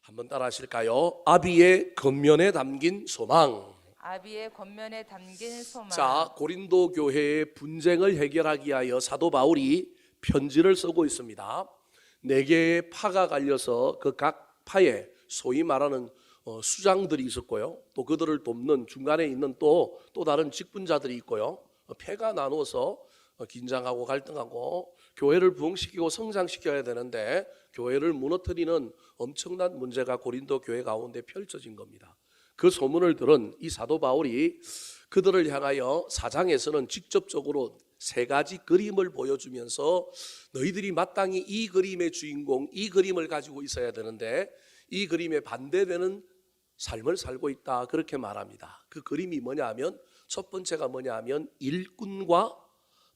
한번 따라 하실까요? 아비의 겉면에 담긴 소망. 아비의 겉면에 담긴 소망. 자, 고린도 교회의 분쟁을 해결하기 위하여 사도 바울이 편지를 쓰고 있습니다. 4개의 파가 갈려서 그 각 파에 소위 말하는 수장들이 있었고요. 또 그들을 돕는 중간에 있는 또 다른 직분자들이 있고요. 패가 나누어서 긴장하고 갈등하고 교회를 부흥시키고 성장시켜야 되는데 교회를 무너뜨리는 엄청난 문제가 고린도 교회 가운데 펼쳐진 겁니다. 그 소문을 들은 이 사도 바울이 그들을 향하여 4장에서는 직접적으로 3가지 그림을 보여주면서 너희들이 마땅히 이 그림의 주인공, 이 그림을 가지고 있어야 되는데 이 그림에 반대되는 삶을 살고 있다, 그렇게 말합니다. 그 그림이 뭐냐 하면 첫 번째가 뭐냐 하면 일꾼과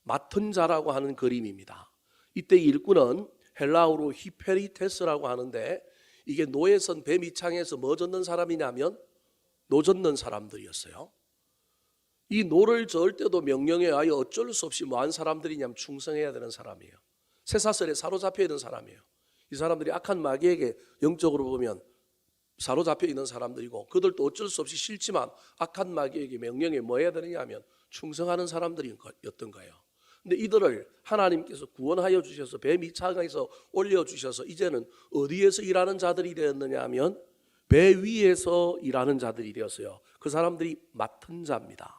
맡은 자라고 하는 그림입니다. 이때 일꾼은 헬라어로 히페리테스라고 하는데 이게 노예선 배 밑창에서 뭐 젓는 사람이냐면 노 젓는 사람들이었어요. 이 노를 저을 때도 명령에 의하여 어쩔 수 없이 뭐한 사람들이냐면 충성해야 되는 사람이에요. 쇠사슬에 사로잡혀 있는 사람이에요. 이 사람들이 악한 마귀에게 영적으로 보면 사로잡혀 있는 사람들이고 그들도 어쩔 수 없이 싫지만 악한 마귀에게 명령에 뭐 해야 되느냐 하면 충성하는 사람들이었던 거예요. 근데 이들을 하나님께서 구원하여 주셔서 배 밑창에서 올려주셔서 이제는 어디에서 일하는 자들이 되었느냐 하면 배 위에서 일하는 자들이 되었어요. 그 사람들이 맡은 자입니다.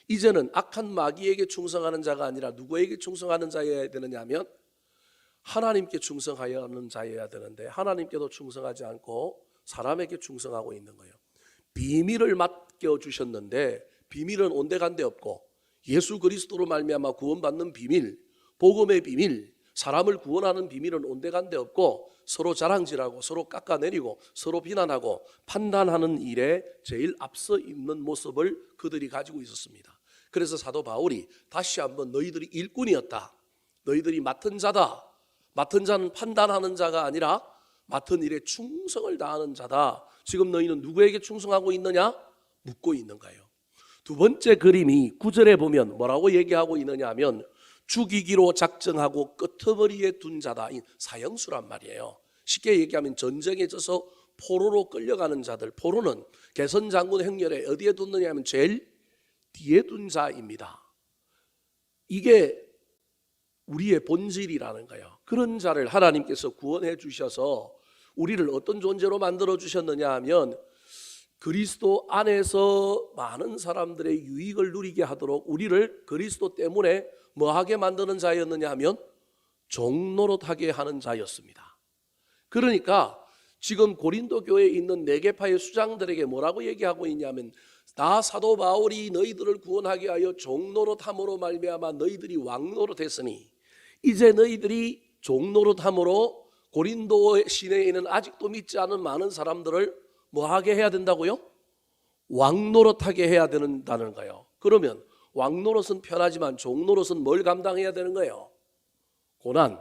이제는 악한 마귀에게 충성하는 자가 아니라 누구에게 충성하는 자여야 되느냐 하면 하나님께 충성하여 하는 자여야 되는데 하나님께도 충성하지 않고 사람에게 충성하고 있는 거예요. 비밀을 맡겨주셨는데 비밀은 온데간데 없고 예수 그리스도로 말미암아 구원받는 비밀, 복음의 비밀, 사람을 구원하는 비밀은 온데간데 없고 서로 자랑질하고 서로 깎아내리고 서로 비난하고 판단하는 일에 제일 앞서 있는 모습을 그들이 가지고 있었습니다. 그래서 사도 바울이 다시 한번 너희들이 일꾼이었다, 너희들이 맡은 자다, 맡은 자는 판단하는 자가 아니라 맡은 일에 충성을 다하는 자다, 지금 너희는 누구에게 충성하고 있느냐 묻고 있는 거예요. 두 번째 그림이 9절에 보면 뭐라고 얘기하고 있느냐 하면 죽이기로 작정하고 끄트머리에 둔 자다, 이 사형수란 말이에요. 쉽게 얘기하면 전쟁에 져서 포로로 끌려가는 자들, 포로는 개선 장군 행렬에 어디에 뒀느냐 하면 제일 뒤에 둔 자입니다. 이게 우리의 본질이라는 거예요. 그런 자를 하나님께서 구원해 주셔서 우리를 어떤 존재로 만들어 주셨느냐 하면 그리스도 안에서 많은 사람들의 유익을 누리게 하도록 우리를 그리스도 때문에 뭐하게 만드는 자였느냐 하면 종노릇하게 하는 자였습니다. 그러니까 지금 고린도 교회에 있는 4개파의 수장들에게 뭐라고 얘기하고 있냐면 나 사도 바울이 너희들을 구원하게 하여 종노릇함으로 말미암아 너희들이 왕노릇했으니 이제 너희들이 종노릇함으로 고린도 시내에 있는 아직도 믿지 않은 많은 사람들을 뭐하게 해야 된다고요? 왕노릇하게 해야 된다는 거예요. 그러면 왕노릇은 편하지만 종노릇은 뭘 감당해야 되는 거예요? 고난,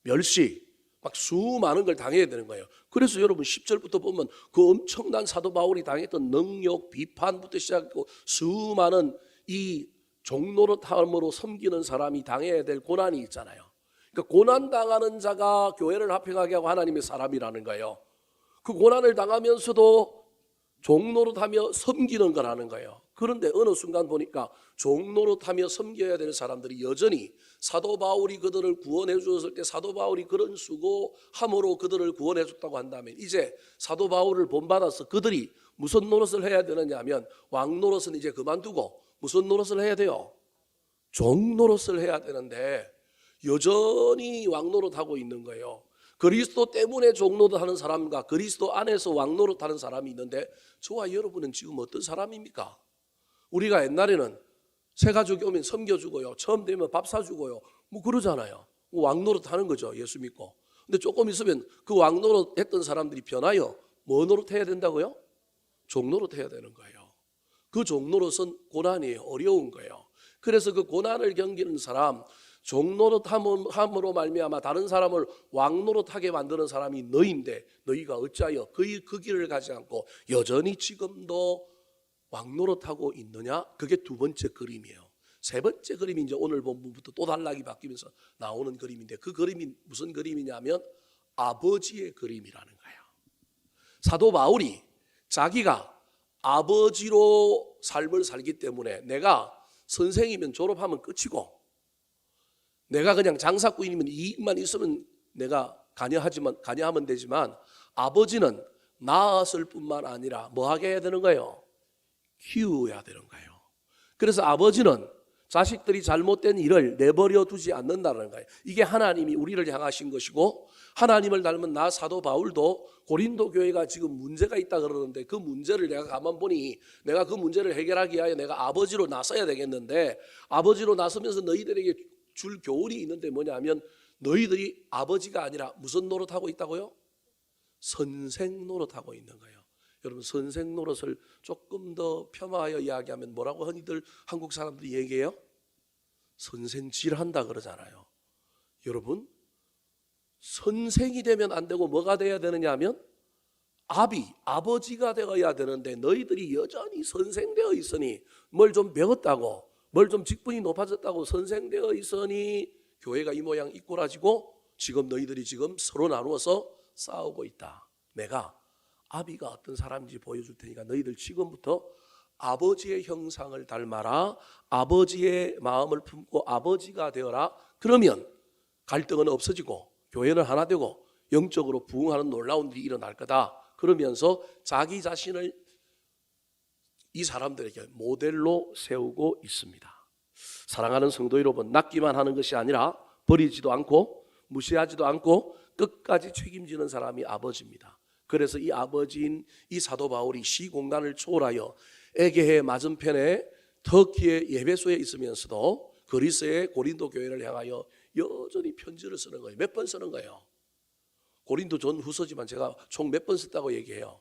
멸시, 막 수많은 걸 당해야 되는 거예요. 그래서 여러분 10절부터 보면 그 엄청난 사도 바울이 당했던 능욕, 비판부터 시작하고 수많은 이 종노릇함으로 섬기는 사람이 당해야 될 고난이 있잖아요. 그러니까 고난당하는 자가 교회를 합행하게 하고 하나님의 사람이라는 거예요. 그 고난을 당하면서도 종노릇하며 섬기는 거라는 거예요. 그런데 어느 순간 보니까 종노릇하며 섬겨야 되는 사람들이 여전히 사도 바울이 그들을 구원해 주었을 때 사도 바울이 그런 수고함으로 그들을 구원해 줬다고 한다면 이제 사도 바울을 본받아서 그들이 무슨 노릇을 해야 되느냐 하면 왕노릇은 이제 그만두고 무슨 노릇을 해야 돼요? 종노릇을 해야 되는데 여전히 왕노릇하고 있는 거예요. 그리스도 때문에 종노릇하는 사람과 그리스도 안에서 왕노릇하는 사람이 있는데 저와 여러분은 지금 어떤 사람입니까? 우리가 옛날에는 새 가족이 오면 섬겨주고요, 처음 되면 밥 사주고요, 뭐 그러잖아요. 왕노릇하는 거죠, 예수 믿고. 근데 조금 있으면 그 왕노릇 했던 사람들이 변하여 뭐 노릇해야 된다고요? 종노릇해야 되는 거예요. 그 종노릇은 고난이에요. 어려운 거예요. 그래서 그 고난을 견디는 사람, 종노릇함으로 말미암아 다른 사람을 왕노릇하게 만드는 사람이 너희인데 너희가 어찌하여 그 길을 가지 않고 여전히 지금도 왕노릇하고 있느냐? 그게 두 번째 그림이에요. 세 번째 그림이 이제 오늘 본문부터 또 단락이 바뀌면서 나오는 그림인데 그 그림이 무슨 그림이냐면 아버지의 그림이라는 거예요. 사도 바울이 자기가 아버지로 삶을 살기 때문에 내가 선생이면 졸업하면 끝이고 내가 그냥 장사꾼이면 이익만 있으면 내가 관여하면 되지만 아버지는 낳았을 뿐만 아니라 뭐 하게 해야 되는 거예요? 키워야 되는 거예요. 그래서 아버지는 자식들이 잘못된 일을 내버려 두지 않는다는 거예요. 이게 하나님이 우리를 향하신 것이고 하나님을 닮은 나 사도 바울도 고린도 교회가 지금 문제가 있다 그러는데 그 문제를 내가 가만 보니 내가 그 문제를 해결하기 위하여 내가 아버지로 나서야 되겠는데 아버지로 나서면서 너희들에게 줄 교훈이 있는데 뭐냐면 너희들이 아버지가 아니라 무슨 노릇하고 있다고요? 선생 노릇하고 있는 거예요. 여러분 선생 노릇을 조금 더 폄하하여 이야기하면 뭐라고 흔히들 한국 사람들이 얘기해요? 선생질한다 그러잖아요. 여러분 선생이 되면 안 되고 뭐가 돼야 되느냐 하면 아버지가 되어야 되는데 너희들이 여전히 선생 되어 있으니 뭘 좀 배웠다고 뭘 좀 직분이 높아졌다고 선생 되어 있으니 교회가 이 모양 이 꼴아지고 지금 너희들이 지금 서로 나누어서 싸우고 있다. 내가 아비가 어떤 사람인지 보여줄 테니까 너희들 지금부터 아버지의 형상을 닮아라. 아버지의 마음을 품고 아버지가 되어라. 그러면 갈등은 없어지고 교회는 하나 되고 영적으로 부흥하는 놀라운 일이 일어날 거다. 그러면서 자기 자신을 이 사람들에게 모델로 세우고 있습니다. 사랑하는 성도 여러분, 낫기만 하는 것이 아니라 버리지도 않고 무시하지도 않고 끝까지 책임지는 사람이 아버지입니다. 그래서 이 아버지인 이 사도 바울이 시공간을 초월하여 에게해 맞은편에 터키의 예배소에 있으면서도 그리스의 고린도 교회를 향하여 여전히 편지를 쓰는 거예요. 몇 번 쓰는 거예요? 고린도 전후서지만 제가 총 몇 번 썼다고 얘기해요?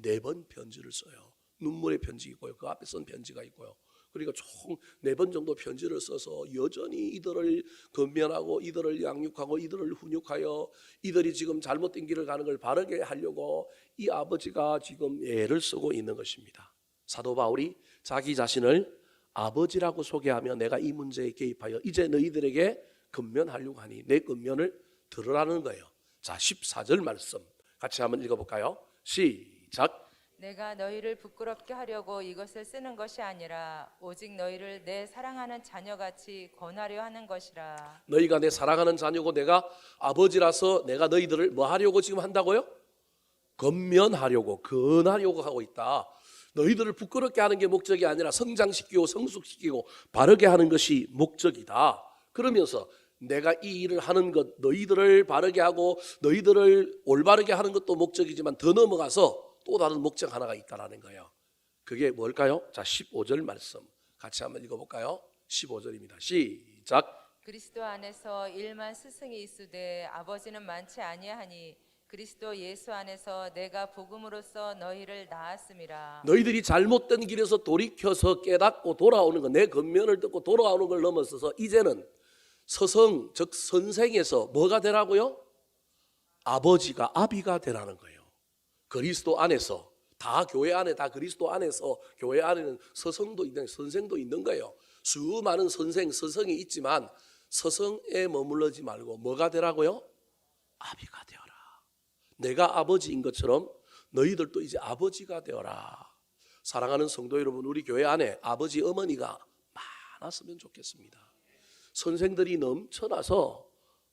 4번 편지를 써요. 눈물의 편지 있고요. 그 앞에 쓴 편지가 있고요. 그러니까 총 4번 정도 편지를 써서 여전히 이들을 건면하고 이들을 양육하고 이들을 훈육하여 이들이 지금 잘못된 길을 가는 걸 바르게 하려고 이 아버지가 지금 애를 쓰고 있는 것입니다. 사도 바울이 자기 자신을 아버지라고 소개하며 내가 이 문제에 개입하여 이제 너희들에게 건면하려고 하니 내 건면을 들으라는 거예요. 자, 14절 말씀 같이 한번 읽어볼까요? 시작. 내가 너희를 부끄럽게 하려고 이것을 쓰는 것이 아니라 오직 너희를 내 사랑하는 자녀같이 권하려 하는 것이라. 너희가 내 사랑하는 자녀고 내가 아버지라서 내가 너희들을 뭐 하려고 지금 한다고요? 건면하려고 건하려고 하고 있다. 너희들을 부끄럽게 하는 게 목적이 아니라 성장시키고 성숙시키고 바르게 하는 것이 목적이다. 그러면서 내가 이 일을 하는 것 너희들을 바르게 하고 너희들을 올바르게 하는 것도 목적이지만 더 넘어가서 또 다른 목적 하나가 있다라는 거예요. 그게 뭘까요? 자, 15절 말씀 같이 한번 읽어볼까요? 15절입니다. 시작. 그리스도 안에서 일만 스승이 있으되 아버지는 많지 아니하니 그리스도 예수 안에서 내가 복음으로써 너희를 낳았음이라. 너희들이 잘못된 길에서 돌이켜서 깨닫고 돌아오는 것, 내 건면을 듣고 돌아오는 걸 넘어서서 이제는 서성 즉 선생에서 뭐가 되라고요? 아버지가 아비가 되라는 거예요. 그리스도 안에서 다 교회 안에 다 그리스도 안에서 교회 안에는 서성도 있는 선생도 있는 거예요. 수많은 선생 서성이 있지만 서성에 머물러지 말고 뭐가 되라고요? 아비가 되어라. 내가 아버지인 것처럼 너희들도 이제 아버지가 되어라. 사랑하는 성도 여러분, 우리 교회 안에 아버지 어머니가 많았으면 좋겠습니다. 선생들이 넘쳐나서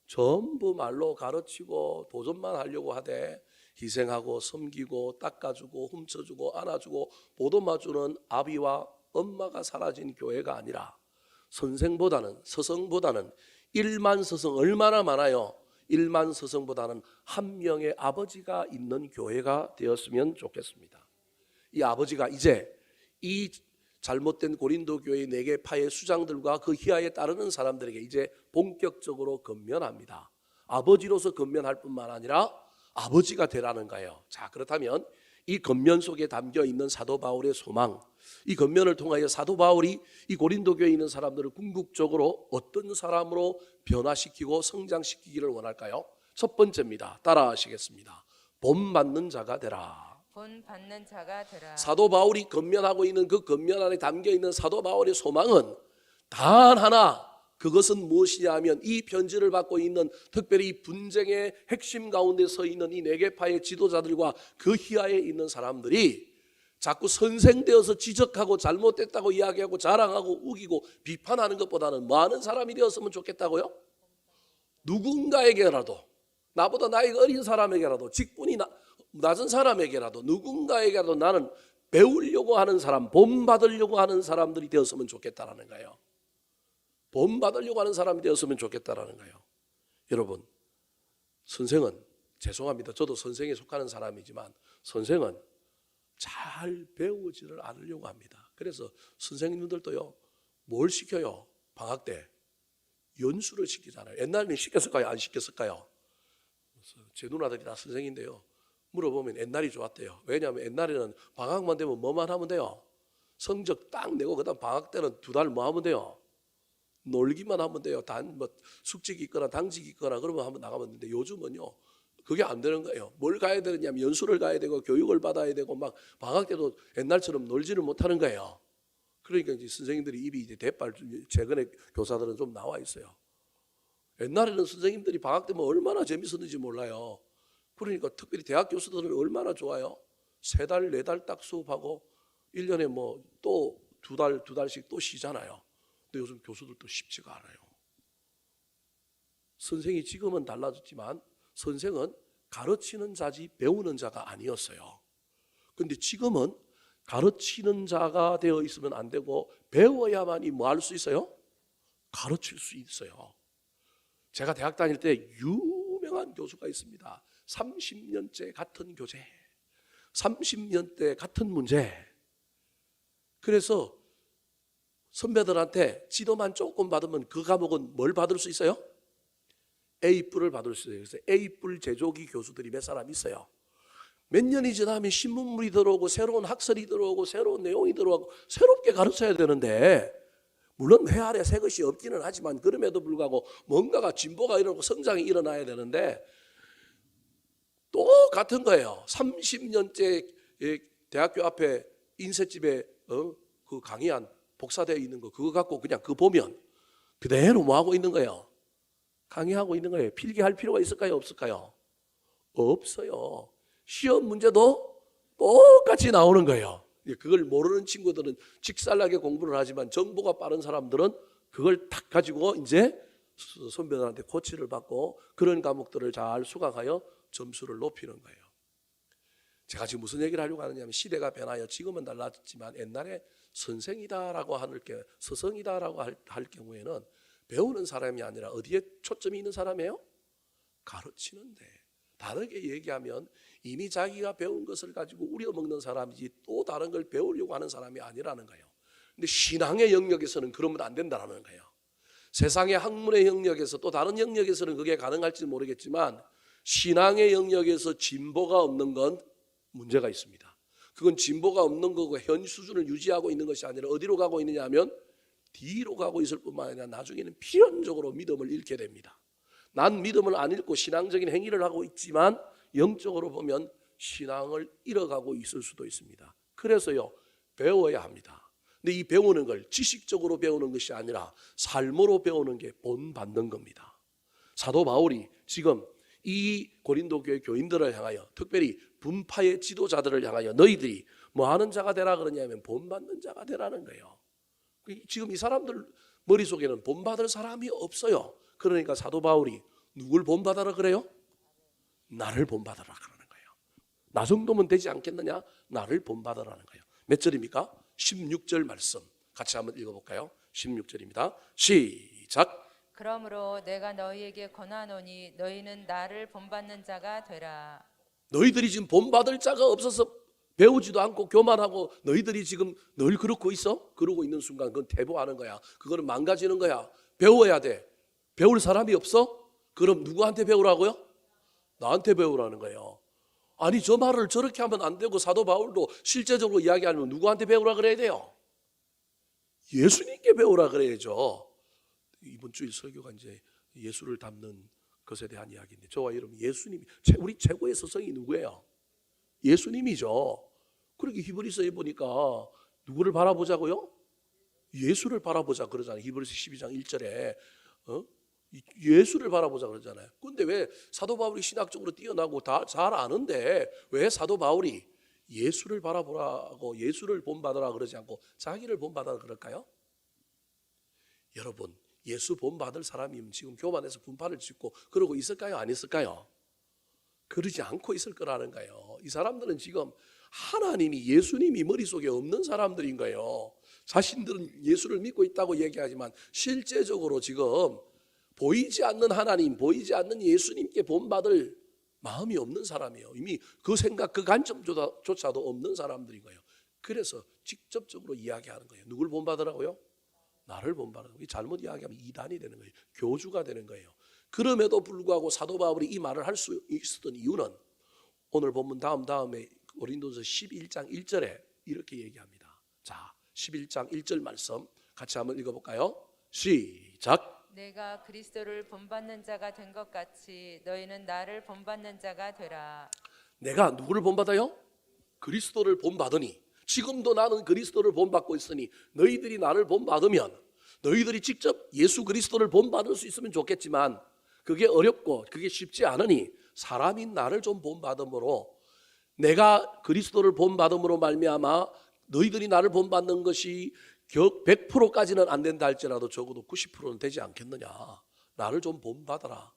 전부 말로 가르치고 도전만 하려고 하되 희생하고 섬기고 닦아주고 훔쳐주고 안아주고 보듬어주는 아비와 엄마가 사라진 교회가 아니라 선생보다는 서성보다는 1만 서성 얼마나 많아요? 1만 서성보다는 한 명의 아버지가 있는 교회가 되었으면 좋겠습니다. 이 아버지가 이제 이 잘못된 고린도 교회 4개 파의 수장들과 그 희하에 따르는 사람들에게 이제 본격적으로 건면합니다. 아버지로서 건면할 뿐만 아니라 아버지가 되라는 거예요. 자, 그렇다면 이 건면 속에 담겨 있는 사도 바울의 소망, 이 건면을 통하여 사도 바울이 이 고린도 교회에 있는 사람들을 궁극적으로 어떤 사람으로 변화시키고 성장시키기를 원할까요? 첫 번째입니다. 따라하시겠습니다. 본받는 자가 되라. 본 받는 자가 되라. 사도 바울이 건면하고 있는 그 건면 안에 담겨 있는 사도 바울의 소망은 단 하나, 그것은 무엇이냐 하면 이 편지를 받고 있는 특별히 분쟁의 핵심 가운데 서 있는 이 네 개파의 지도자들과 그 희하에 있는 사람들이 자꾸 선생되어서 지적하고 잘못됐다고 이야기하고 자랑하고 우기고 비판하는 것보다는 많은 사람이 되었으면 좋겠다고요? 누군가에게라도, 나보다 나이가 어린 사람에게라도, 직분이 낮은 사람에게라도, 누군가에게라도 나는 배우려고 하는 사람, 본받으려고 하는 사람들이 되었으면 좋겠다라는 거예요. 본받으려고 하는 사람이 되었으면 좋겠다라는 거예요. 여러분, 선생은, 죄송합니다, 저도 선생에 속하는 사람이지만 선생은 잘 배우지를 않으려고 합니다. 그래서 선생님들도요, 뭘 시켜요? 방학 때 연수를 시키잖아요. 옛날에는 시켰을까요? 안 시켰을까요? 제 누나들이 다 선생인데요, 물어보면 옛날이 좋았대요. 왜냐하면 옛날에는 방학만 되면 뭐만 하면 돼요? 성적 딱 내고 그다음 방학 때는 2달 뭐 하면 돼요? 놀기만 하면 돼요. 뭐 숙직이 있거나 당직이 있거나 그러면 한번 나가면 되는데 요즘은요, 그게 안 되는 거예요. 뭘 가야 되느냐면 연수를 가야 되고 교육을 받아야 되고 막 방학 때도 옛날처럼 놀지를 못하는 거예요. 그러니까 이제 선생님들이 입이 이제 대빨, 최근에 교사들은 좀 나와 있어요. 옛날에는 선생님들이 방학 때면 얼마나 재밌었는지 몰라요. 그러니까 특별히 대학 교수들은 얼마나 좋아요. 3달, 4달 딱 수업하고 1년에 뭐 또 2달씩 또 쉬잖아요. 근데 요즘 교수들도 쉽지가 않아요. 선생이 지금은 달라졌지만 선생은 가르치는 자지 배우는 자가 아니었어요. 그런데 지금은 가르치는 자가 되어 있으면 안 되고 배워야만이 뭐 할 수 있어요? 가르칠 수 있어요. 제가 대학 다닐 때 유명한 교수가 있습니다. 30년째 같은 교재, 30년째 같은 문제. 그래서 선배들한테 지도만 조금 받으면 그 과목은 뭘 받을 수 있어요? A뿔을 받을 수 있어요. 그래서 A뿔 제조기 교수들이 몇 사람 있어요. 몇 년이 지나면 신문물이 들어오고 새로운 학설이 들어오고 새로운 내용이 들어오고 새롭게 가르쳐야 되는데, 물론 회 아래 새 것이 없기는 하지만 그럼에도 불구하고 뭔가가 진보가 일어나고 성장이 일어나야 되는데 똑같은 거예요. 30년째 대학교 앞에 인쇄집에 그 강의한 복사되어 있는 거 그거 갖고 그냥 그거 보면 그대로 뭐 하고 있는 거예요? 강의하고 있는 거예요. 필기할 필요가 있을까요? 없을까요? 없어요. 시험 문제도 똑같이 나오는 거예요. 그걸 모르는 친구들은 직살나게 공부를 하지만 정보가 빠른 사람들은 그걸 딱 가지고 이제 선배들한테 코치를 받고 그런 과목들을 잘 수강하여 점수를 높이는 거예요. 제가 지금 무슨 얘기를 하려고 하느냐면 시대가 변하여 지금은 달라졌지만 옛날에 선생이다라고 할 게, 스승이다라고 할 경우에는 배우는 사람이 아니라 어디에 초점이 있는 사람이에요? 가르치는데. 다르게 얘기하면 이미 자기가 배운 것을 가지고 우려먹는 사람이지 또 다른 걸 배우려고 하는 사람이 아니라는 거예요. 근데 신앙의 영역에서는 그러면 안 된다는 거예요. 세상의 학문의 영역에서 또 다른 영역에서는 그게 가능할지 모르겠지만 신앙의 영역에서 진보가 없는 건 문제가 있습니다. 그건 진보가 없는 거고 현 수준을 유지하고 있는 것이 아니라 어디로 가고 있느냐 하면 뒤로 가고 있을 뿐만 아니라 나중에는 필연적으로 믿음을 잃게 됩니다. 난 믿음을 안 잃고 신앙적인 행위를 하고 있지만 영적으로 보면 신앙을 잃어가고 있을 수도 있습니다. 그래서요, 배워야 합니다. 근데 이 배우는 걸 지식적으로 배우는 것이 아니라 삶으로 배우는 게 본받는 겁니다. 사도 바울이 지금 이 고린도 교회 교인들을 향하여, 특별히 분파의 지도자들을 향하여 너희들이 뭐 하는 자가 되라 그러냐면 본받는 자가 되라는 거예요. 지금 이 사람들 머릿속에는 본받을 사람이 없어요. 그러니까 사도 바울이 누굴 본받아라 그래요? 나를 본받아라 그러는 거예요. 나 정도면 되지 않겠느냐? 나를 본받아라는 거예요. 몇 절입니까? 16절 말씀 같이 한번 읽어볼까요? 16절입니다. 시작. 그러므로 내가 너희에게 권하노니 너희는 나를 본받는 자가 되라. 너희들이 지금 본받을 자가 없어서 배우지도 않고 교만하고 너희들이 지금 늘 그러고 있어? 그러고 있는 순간 그건 퇴보하는 거야. 그거는 망가지는 거야. 배워야 돼. 배울 사람이 없어? 그럼 누구한테 배우라고요? 나한테 배우라는 거예요. 아니 저 말을 저렇게 하면 안 되고 사도 바울도 실제적으로 이야기하면 누구한테 배우라 그래야 돼요? 예수님께 배우라 그래야죠. 이번 주일 설교가 이제 예수를 닮는 것에 대한 이야기인데 저와 여러분 예수님이 우리 최고의 스승이 누구예요? 예수님이죠. 그렇게 히브리서에 보니까 누구를 바라보자고요? 예수를 바라보자 그러잖아요. 히브리서 12장 1절에 예수를 바라보자 그러잖아요. 근데 왜 사도 바울이 신학적으로 뛰어나고 다 잘 아는데 왜 사도 바울이 예수를 바라보라고 예수를 본받으라 그러지 않고 자기를 본받으라 그럴까요? 여러분, 예수 본받을 사람이면 지금 교만에서 분파를 짓고 그러고 있을까요? 안 있을까요? 그러지 않고 있을 거라는 거예요. 이 사람들은 지금 하나님이 예수님이 머릿속에 없는 사람들인 거예요. 자신들은 예수를 믿고 있다고 얘기하지만 실제적으로 지금 보이지 않는 하나님, 보이지 않는 예수님께 본받을 마음이 없는 사람이에요. 이미 그 생각, 그 관점조차도 없는 사람들인 거예요. 그래서 직접적으로 이야기하는 거예요. 누굴 본받으라고요? 나를 본받으라고. 잘못 이야기하면 이단이 되는 거예요. 교주가 되는 거예요. 그럼에도 불구하고 사도 바울이 이 말을 할 수 있었던 이유는 오늘 본문 다음에 고린도서 11장 1절에 이렇게 얘기합니다. 자, 11장 1절 말씀 같이 한번 읽어볼까요? 시작. 내가 그리스도를 본받는 자가 된 것 같이 너희는 나를 본받는 자가 되라. 내가 누구를 본받아요? 그리스도를 본받으니 지금도 나는 그리스도를 본받고 있으니 너희들이 나를 본받으면 너희들이 직접 예수 그리스도를 본받을 수 있으면 좋겠지만 그게 어렵고 그게 쉽지 않으니 사람인 나를 좀 본받음으로 내가 그리스도를 본받음으로 말미암아 너희들이 나를 본받는 것이 100%까지는 안 된다 할지라도 적어도 90%는 되지 않겠느냐. 나를 좀 본받아라.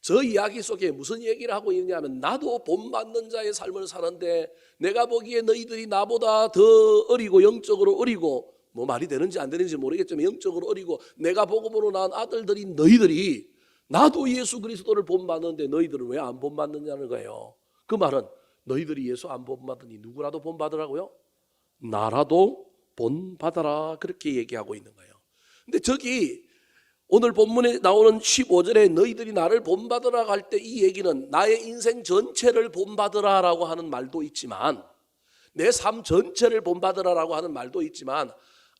저 이야기 속에 무슨 얘기를 하고 있냐면 나도 본받는 자의 삶을 사는데 내가 보기에 너희들이 나보다 더 어리고 영적으로 어리고 뭐 말이 되는지 안 되는지 모르겠지만 영적으로 어리고 내가 복음으로 낳은 아들들인 너희들이 나도 예수 그리스도를 본받는데 너희들은 왜 안 본받느냐는 거예요. 그 말은 너희들이 예수 안 본받으니 누구라도 본받으라고요? 나라도 본받아라 그렇게 얘기하고 있는 거예요. 근데 저기 오늘 본문에 나오는 15절에 너희들이 나를 본받으라 할 때 이 얘기는 나의 인생 전체를 본받으라라고 하는 말도 있지만 내 삶 전체를 본받으라라고 하는 말도 있지만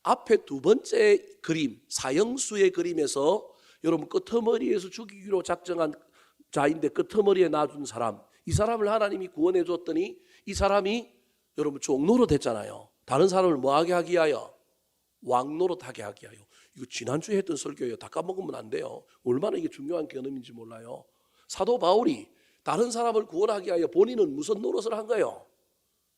앞에 두 번째 그림 사형수의 그림에서 여러분 끄트머리에서 죽이기로 작정한 자인데 끄트머리에 놔준 사람 이 사람을 하나님이 구원해 줬더니 이 사람이 여러분 종로로 됐잖아요. 다른 사람을 뭐하게 하기 위하여? 왕노릇하게 하기 위하여. 이거 지난주에 했던 설교예요. 다 까먹으면 안 돼요. 얼마나 이게 중요한 개념인지 몰라요. 사도 바울이 다른 사람을 구원하기 위하여 본인은 무슨 노릇을 한 거예요?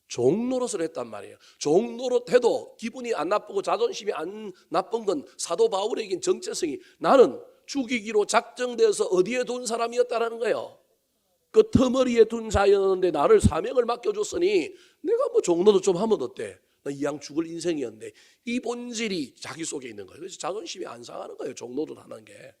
종노릇을 했단 말이에요. 종노릇 해도 기분이 안 나쁘고 자존심이 안 나쁜 건 사도 바울에겐 정체성이 나는 죽이기로 작정되어서 어디에 둔 사람이었다라는 거예요. 끄트머리에 둔 자였는데 나를 사명을 맡겨줬으니 내가 뭐 종노릇 좀 하면 어때? 나 이왕 죽을 인생이었는데 이 본질이 자기 속에 있는 거예요. 그래서 자존심이 안 상하는 거예요. 종노릇 하는 게.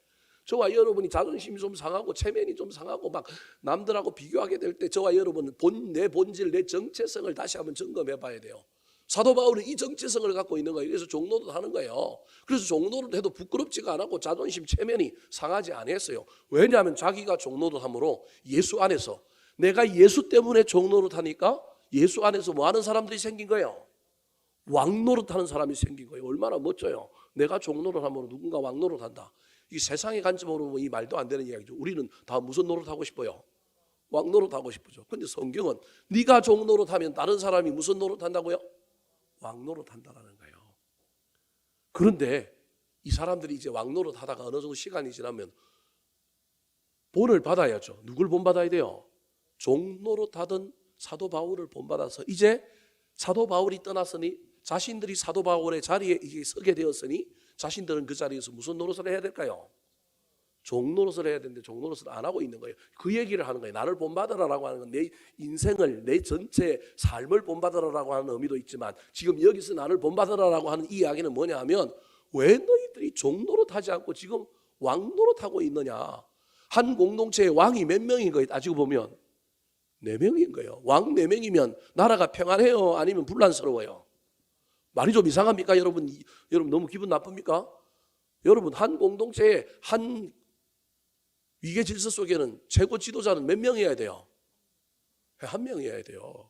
저와 여러분이 자존심이 좀 상하고 체면이 좀 상하고 막 남들하고 비교하게 될 때 저와 여러분은 내 본질, 내 정체성을 다시 한번 점검해 봐야 돼요. 사도 바울은 이 정체성을 갖고 있는 거예요. 그래서 종노릇 하는 거예요. 그래서 종노릇 해도 부끄럽지가 않았고 자존심, 체면이 상하지 않았어요. 왜냐하면 자기가 종노릇 함으로 예수 안에서 내가 예수 때문에 종노릇 하니까 예수 안에서 뭐 하는 사람들이 생긴 거예요? 왕노릇 하는 사람이 생긴 거예요. 얼마나 멋져요. 내가 종노릇 하면 누군가 왕노릇 한다. 이 세상의 관점으로 보면 이 말도 안 되는 이야기죠. 우리는 다 무슨 노릇 하고 싶어요? 왕노릇 하고 싶죠. 근데 성경은 네가 종노릇 하면 다른 사람이 무슨 노릇 한다고요? 왕노릇 한다라는 거예요. 그런데 이 사람들이 이제 왕노릇 하다가 어느 정도 시간이 지나면 본을 받아야죠. 누굴 본받아야 돼요? 종노릇 하던 사도 바울을 본받아서 이제 사도 바울이 떠났으니 자신들이 사도 바울의 자리에 서게 되었으니 자신들은 그 자리에서 무슨 노릇을 해야 될까요? 종노릇을 해야 되는데 종노릇을 안 하고 있는 거예요. 그 얘기를 하는 거예요. 나를 본받으라라고 하는 건 내 인생을 내 전체 삶을 본받으라라고 하는 의미도 있지만 지금 여기서 나를 본받으라라고 하는 이 이야기는 뭐냐 하면 왜 너희들이 종노릇하지 않고 지금 왕노릇하고 있느냐. 한 공동체의 왕이 몇 명인 거예요? 따지고 보면 4명인 거예요. 왕 4명이면 나라가 평안해요? 아니면 분란스러워요? 말이 좀 이상합니까? 여러분 너무 기분 나쁩니까? 여러분 한 공동체의 한 위계 질서 속에는 최고 지도자는 몇 명이어야 돼요? 한 명이어야 돼요.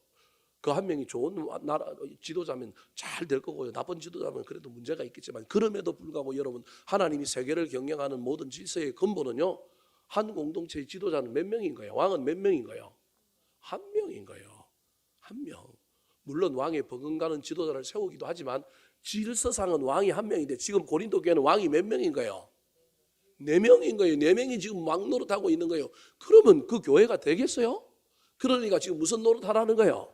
그 한 명이 좋은 나라 지도자면 잘 될 거고요. 나쁜 지도자면 그래도 문제가 있겠지만 그럼에도 불구하고 여러분 하나님이 세계를 경영하는 모든 질서의 근본은요. 한 공동체의 지도자는 몇 명인 거예요? 왕은 몇 명인 거예요? 한 명인 거예요. 한 명. 물론 왕의 버금가는 지도자를 세우기도 하지만 질서상은 왕이 한 명인데 지금 고린도 교회는 왕이 몇 명인 거예요? 4명인 거예요. 4명이 지금 왕 노릇하고 있는 거예요. 그러면 그 교회가 되겠어요? 그러니까 지금 무슨 노릇하라는 거예요?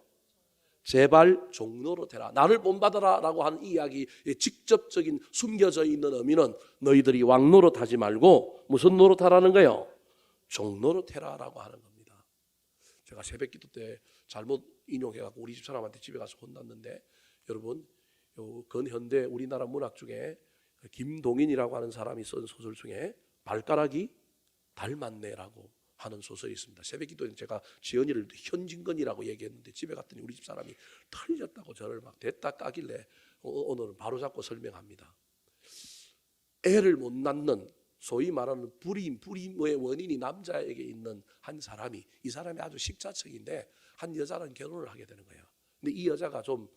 제발 종노릇해라. 나를 본받아라 라고 하는 이야기의 직접적인 숨겨져 있는 의미는 너희들이 왕 노릇하지 말고 무슨 노릇하라는 거예요? 종노릇해라 라고 하는 겁니다. 제가 새벽 기도 때 잘못 인용해갖고 우리 집 사람한테 집에 가서 혼났는데, 여러분 근현대 우리나라 문학 중에 김동인이라고 하는 사람이 쓴 소설 중에 발가락이 닮았네라고 하는 소설이 있습니다. 새벽 기도에는 제가 지연이를 현진건이라고 얘기했는데 집에 갔더니 우리 집 사람이 틀렸다고 저를 막 대따 까길래 오늘은 바로 잡고 설명합니다. 애를 못 낳는 소위 말하는 불임의 원인이 남자에게 있는 한 사람이, 이 사람이 아주 식자척인데 한 여자랑 결혼을 하게 되는 거예요. 근데 이 여자가 좀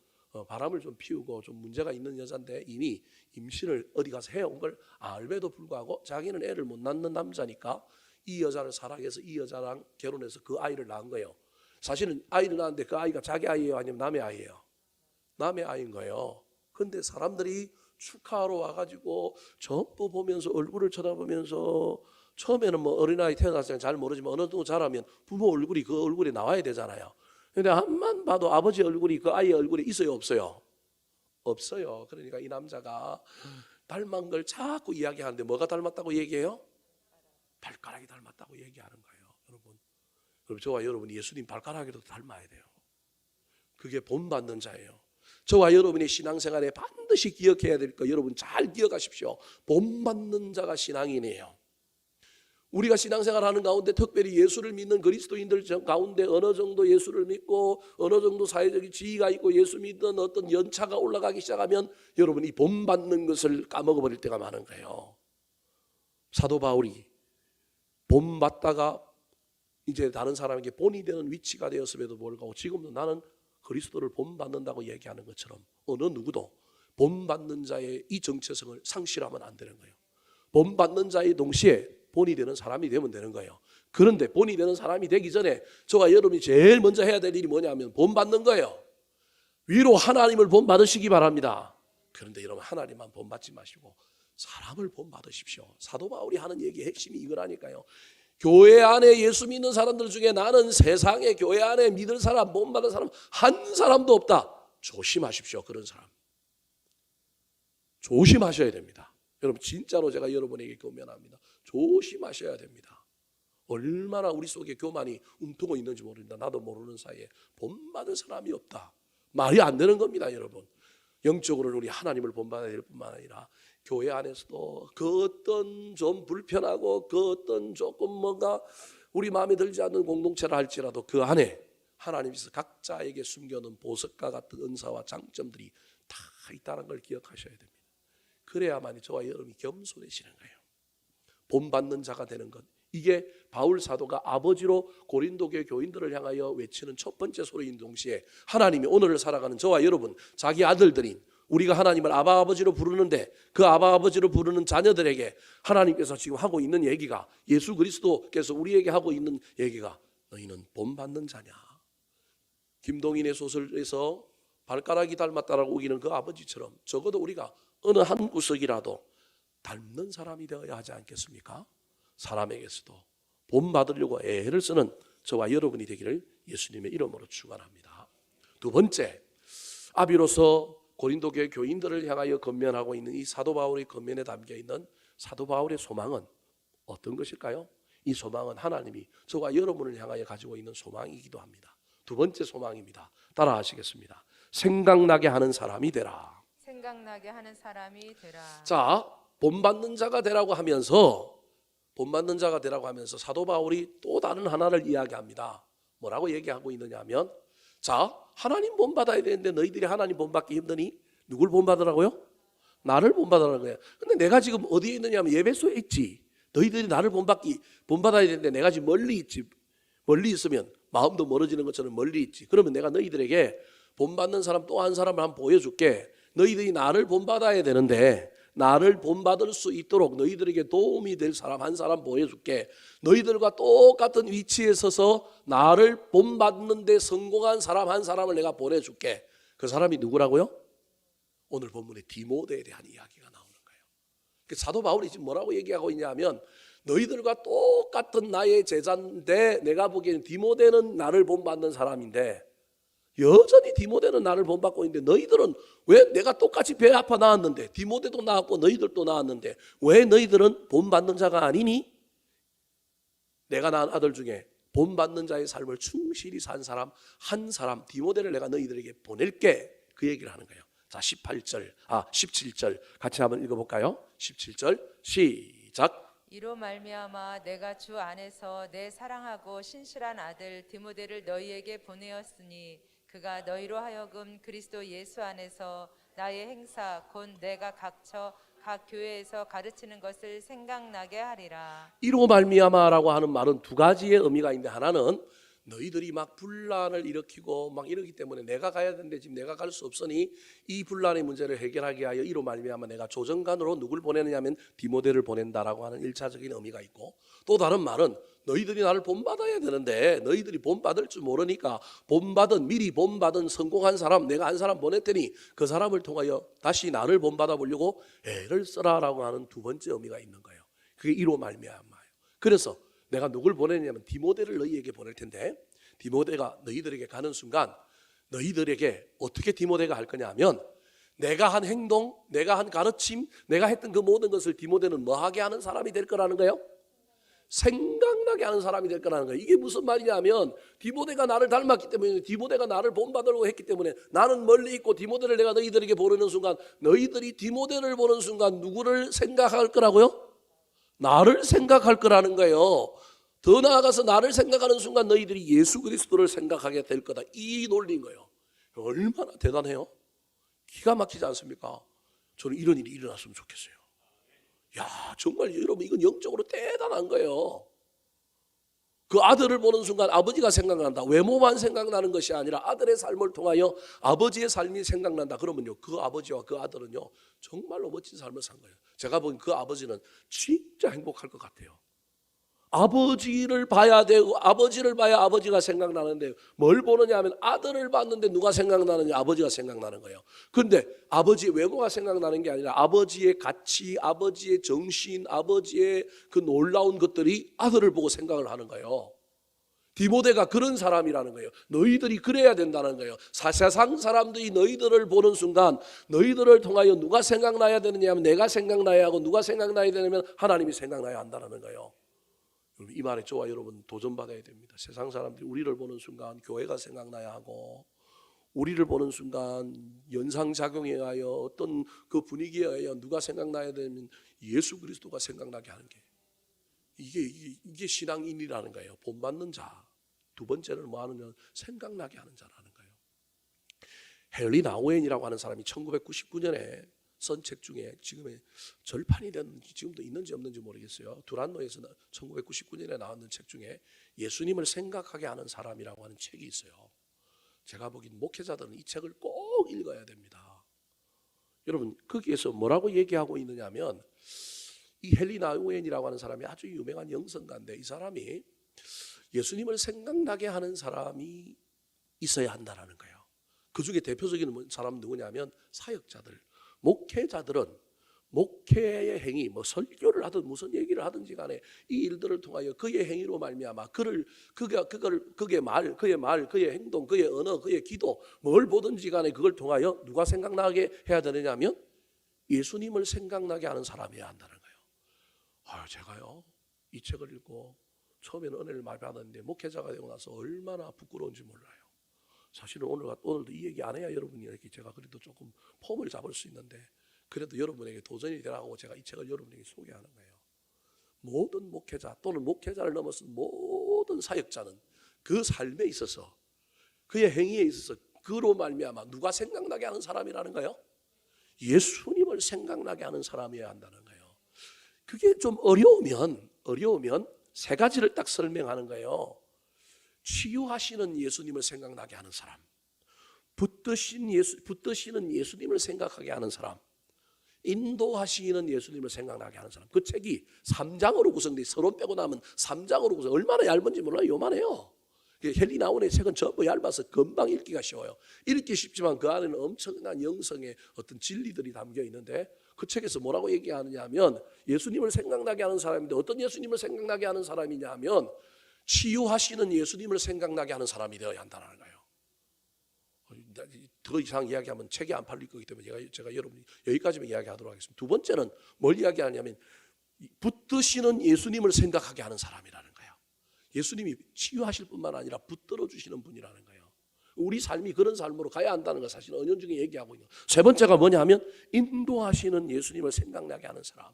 바람을 좀 피우고 좀 문제가 있는 여자인데 이미 임신을 어디 가서 해온 걸 알면도 불구하고 자기는 애를 못 낳는 남자니까 이 여자를 사랑해서 이 여자랑 결혼해서 그 아이를 낳은 거예요. 사실은 아이를 낳았는데 그 아이가 자기 아이예요, 아니면 남의 아이예요? 남의 아이인 거예요. 근데 사람들이 축하하러 와가지고 전부 보면서 얼굴을 쳐다보면서, 처음에는 뭐 어린아이 태어났을 때 잘 모르지만 어느 정도 자라면 부모 얼굴이 그 얼굴에 나와야 되잖아요. 근데 한만 봐도 아버지 얼굴이 그 아이의 얼굴에 있어요, 없어요? 없어요. 그러니까 이 남자가 닮은 걸 자꾸 이야기하는데 뭐가 닮았다고 얘기해요? 발가락이 닮았다고 얘기하는 거예요. 여러분, 그럼 저와 여러분이 예수님 발가락에도 닮아야 돼요. 그게 본받는 자예요. 저와 여러분의 신앙생활에 반드시 기억해야 될 거 여러분 잘 기억하십시오. 본받는 자가 신앙인이에요. 우리가 신앙생활하는 가운데 특별히 예수를 믿는 그리스도인들 가운데 어느 정도 예수를 믿고 어느 정도 사회적인 지위가 있고 예수 믿는 어떤 연차가 올라가기 시작하면 여러분이 본받는 것을 까먹어버릴 때가 많은 거예요. 사도 바울이 본받다가 이제 다른 사람에게 본이 되는 위치가 되었음에도 불구하고 지금도 나는 그리스도를 본받는다고 얘기하는 것처럼 어느 누구도 본받는 자의 이 정체성을 상실하면 안 되는 거예요. 본받는 자의 동시에 본이 되는 사람이 되면 되는 거예요. 그런데 본이 되는 사람이 되기 전에 저와 여러분이 제일 먼저 해야 될 일이 뭐냐면 본받는 거예요. 위로 하나님을 본받으시기 바랍니다. 그런데 여러분 하나님만 본받지 마시고 사람을 본받으십시오. 사도 바울이 하는 얘기의 핵심이 이거라니까요. 교회 안에 예수 믿는 사람들 중에 나는 세상에 교회 안에 믿을 사람, 본받은 사람 한 사람도 없다. 조심하십시오. 그런 사람 조심하셔야 됩니다. 여러분 진짜로 제가 여러분에게 권면합니다. 조심하셔야 됩니다. 얼마나 우리 속에 교만이 움트고 있는지 모릅니다. 나도 모르는 사이에 본받은 사람이 없다. 말이 안 되는 겁니다. 여러분 영적으로는 우리 하나님을 본받아야 될 뿐만 아니라 교회 안에서도 그 어떤 좀 불편하고 그 어떤 조금 뭔가 우리 마음에 들지 않는 공동체라 할지라도 그 안에 하나님께서 각자에게 숨겨놓은 보석과 같은 은사와 장점들이 다 있다는 걸 기억하셔야 됩니다. 그래야만 저와 여러분이 겸손해지는 거예요. 본받는 자가 되는 것, 이게 바울 사도가 아버지로 고린도 교회 교인들을 향하여 외치는 첫 번째 소리인 동시에 하나님이 오늘을 살아가는 저와 여러분, 자기 아들들인 우리가 하나님을 아바 아버지로 부르는데 그 아바 아버지로 부르는 자녀들에게 하나님께서 지금 하고 있는 얘기가, 예수 그리스도께서 우리에게 하고 있는 얘기가 너희는 본받는 자냐. 김동인의 소설에서 발가락이 닮았다라고 우기는 그 아버지처럼 적어도 우리가 어느 한 구석이라도 닮는 사람이 되어야 하지 않겠습니까? 사람에게서도 본받으려고 애를 쓰는 저와 여러분이 되기를 예수님의 이름으로 축원합니다. 두 번째, 아비로서 고린도 교회 교인들을 향하여 건면하고 있는 이 사도 바울의 건면에 담겨 있는 사도 바울의 소망은 어떤 것일까요? 이 소망은 하나님이 저와 여러분을 향하여 가지고 있는 소망이기도 합니다. 두 번째 소망입니다. 따라 하시겠습니다. 생각나게 하는 사람이 되라. 생각나게 하는 사람이 되라. 자, 본받는 자가 되라고 하면서 사도 바울이 또 다른 하나를 이야기합니다. 뭐라고 얘기하고 있느냐 하면, 자, 하나님 본받아야 되는데 너희들이 하나님 본받기 힘드니 누굴 본받으라고요? 나를 본받으라는 거예요. 근데 내가 지금 어디에 있느냐 하면 예배소에 있지. 너희들이 나를 본받아야 되는데 내가 지금 멀리 있지. 멀리 있으면 마음도 멀어지는 것처럼 멀리 있지. 그러면 내가 너희들에게 본받는 사람 또 한 사람을 한번 보여줄게. 너희들이 나를 본받아야 되는데 나를 본받을 수 있도록 너희들에게 도움이 될 사람 한 사람 보여줄게. 너희들과 똑같은 위치에 서서 나를 본받는 데 성공한 사람 한 사람을 내가 보내줄게. 그 사람이 누구라고요? 오늘 본문의 디모데에 대한 이야기가 나오는 거예요. 그 사도 바울이 지금 뭐라고 얘기하고 있냐면 너희들과 똑같은 나의 제자인데 내가 보기에는 디모데는 나를 본받는 사람인데 여전히 디모데는 나를 본받고 있는데 너희들은 왜 내가 똑같이 배 아파 나왔는데 디모데도 나왔고 너희들도 나왔는데 왜 너희들은 본받는 자가 아니니? 내가 낳은 아들 중에 본받는 자의 삶을 충실히 산 사람 한 사람 디모데를 내가 너희들에게 보낼게 그 얘기를 하는 거예요. 자 17절 같이 한번 읽어볼까요? 17절 시작. 이로 말미암아 내가 주 안에서 내 사랑하고 신실한 아들 디모데를 너희에게 보내었으니 그가 너희로 하여금 그리스도 예수 안에서 나의 행사 곧 내가 각처 각 교회에서 가르치는 것을 생각나게 하리라. 이로 말미암아라고 하는 말은 두 가지의 의미가 있는데 하나는 너희들이 막 분란을 일으키고 막 이러기 때문에 내가 가야 되는데 지금 내가 갈 수 없으니 이 분란의 문제를 해결하기 위하여 이로 말미암아 내가 조정관으로 누굴 보내느냐면 디모데를 보낸다라고 하는 1차적인 의미가 있고 또 다른 말은 너희들이 나를 본받아야 되는데 너희들이 본받을 줄 모르니까 미리 본받은 성공한 사람 내가 한 사람 보냈더니 그 사람을 통하여 다시 나를 본받아 보려고 애를 써라라고 하는 두 번째 의미가 있는 거예요. 그게 이로 말미암아요. 그래서 내가 누굴 보내냐면 디모데를 너희에게 보낼 텐데 디모데가 너희들에게 가는 순간 너희들에게 어떻게 디모데가 할 거냐 하면 내가 한 행동, 내가 한 가르침, 내가 했던 그 모든 것을 디모데는 뭐하게 하는 사람이 될 거라는 거예요? 생각나게 하는 사람이 될 거라는 거예요. 이게 무슨 말이냐 하면 디모데가 나를 닮았기 때문에 디모데가 나를 본받으려고 했기 때문에 나는 멀리 있고 디모데를 내가 너희들에게 보내는 순간 너희들이 디모데를 보는 순간 누구를 생각할 거라고요? 나를 생각할 거라는 거예요. 더 나아가서 나를 생각하는 순간 너희들이 예수 그리스도를 생각하게 될 거다. 이 논리인 거예요. 얼마나 대단해요? 기가 막히지 않습니까? 저는 이런 일이 일어났으면 좋겠어요. 야, 정말 여러분 이건 영적으로 대단한 거예요. 그 아들을 보는 순간 아버지가 생각난다. 외모만 생각나는 것이 아니라 아들의 삶을 통하여 아버지의 삶이 생각난다. 그러면요 그 아버지와 그 아들은요 정말로 멋진 삶을 산 거예요. 제가 본 그 아버지는 진짜 행복할 것 같아요. 아버지를 봐야 되고 아버지를 봐야 아버지가 생각나는데 뭘 보느냐 하면 아들을 봤는데 누가 생각나느냐? 아버지가 생각나는 거예요. 그런데 아버지의 외모가 생각나는 게 아니라 아버지의 가치, 아버지의 정신, 아버지의 그 놀라운 것들이 아들을 보고 생각을 하는 거예요. 디모데가 그런 사람이라는 거예요. 너희들이 그래야 된다는 거예요. 세상 사람들이 너희들을 보는 순간 너희들을 통하여 누가 생각나야 되느냐 하면 내가 생각나야 하고 누가 생각나야 되냐면 하나님이 생각나야 한다는 거예요. 이 말에 저와 여러분 도전받아야 됩니다. 세상 사람들이 우리를 보는 순간 교회가 생각나야 하고 우리를 보는 순간 연상작용에 하여 어떤 그 분위기에 하여 누가 생각나야 되면 예수 그리스도가 생각나게 하는 게 이게 신앙인이라는 거예요. 본받는 자. 두 번째는 뭐 하느냐 생각나게 하는 자라는 거예요. 헨리 나우엔이라고 하는 사람이 1999년에 쓴 책 중에 지금의 절판이 됐는지 지금도 있는지 없는지 모르겠어요. 두란노에서 1999년에 나왔는 책 중에 예수님을 생각하게 하는 사람이라고 하는 책이 있어요. 제가 보기엔 목회자들은 이 책을 꼭 읽어야 됩니다. 여러분 거기에서 뭐라고 얘기하고 있느냐면 이 헨리 나우엔이라고 하는 사람이 아주 유명한 영성가인데 이 사람이 예수님을 생각나게 하는 사람이 있어야 한다는 거예요. 그 중에 대표적인 사람은 누구냐면 사역자들, 목회자들은 목회의 행위, 뭐 설교를 하든 무슨 얘기를 하든지 간에 이 일들을 통하여 그의 행위로 말미암아 그의 말, 그의 행동, 그의 언어, 그의 기도 뭘 보든지 간에 그걸 통하여 누가 생각나게 해야 되느냐면 예수님을 생각나게 하는 사람이어야 한다는 거예요. 제가요 이 책을 읽고 처음에는 은혜를 많이 받았는데 목회자가 되고 나서 얼마나 부끄러운지 몰라요. 사실은 오늘도 이 얘기 안 해야 여러분이 이렇게 제가 그래도 조금 폼을 잡을 수 있는데 그래도 여러분에게 도전이 되라고 제가 이 책을 여러분에게 소개하는 거예요. 모든 목회자 또는 목회자를 넘어선 모든 사역자는 그 삶에 있어서 그의 행위에 있어서 그로 말미암아 누가 생각나게 하는 사람이라는 거예요? 예수님을 생각나게 하는 사람이어야 한다는 거예요. 그게 좀 어려우면 세 가지를 딱 설명하는 거예요. 치유하시는 예수님을 생각나게 하는 사람, 붙드시는 예수님을 생각하게 하는 사람, 인도하시는 예수님을 생각나게 하는 사람. 그 책이 3장으로 구성돼 서론 빼고 나면 3장으로 구성. 얼마나 얇은지 몰라요. 요만해요. 헨리 나운의 책은 전부 얇아서 금방 읽기가 쉬워요. 읽기 쉽지만 그 안에는 엄청난 영성의 어떤 진리들이 담겨 있는데 그 책에서 뭐라고 얘기하느냐 하면 예수님을 생각나게 하는 사람인데 어떤 예수님을 생각나게 하는 사람이냐 하면 치유하시는 예수님을 생각나게 하는 사람이 되어야 한다는 거예요. 더 이상 이야기하면 책이 안 팔릴 거기 때문에 제가 여러분 여기까지만 이야기하도록 하겠습니다. 두 번째는 뭘 이야기하냐면 붙드시는 예수님을 생각하게 하는 사람이라는 거예요. 예수님이 치유하실 뿐만 아니라 붙들어 주시는 분이라는 거예요. 우리 삶이 그런 삶으로 가야 한다는 걸 사실 은연중에 얘기하고 있는 거예요. 세 번째가 뭐냐 하면 인도하시는 예수님을 생각나게 하는 사람.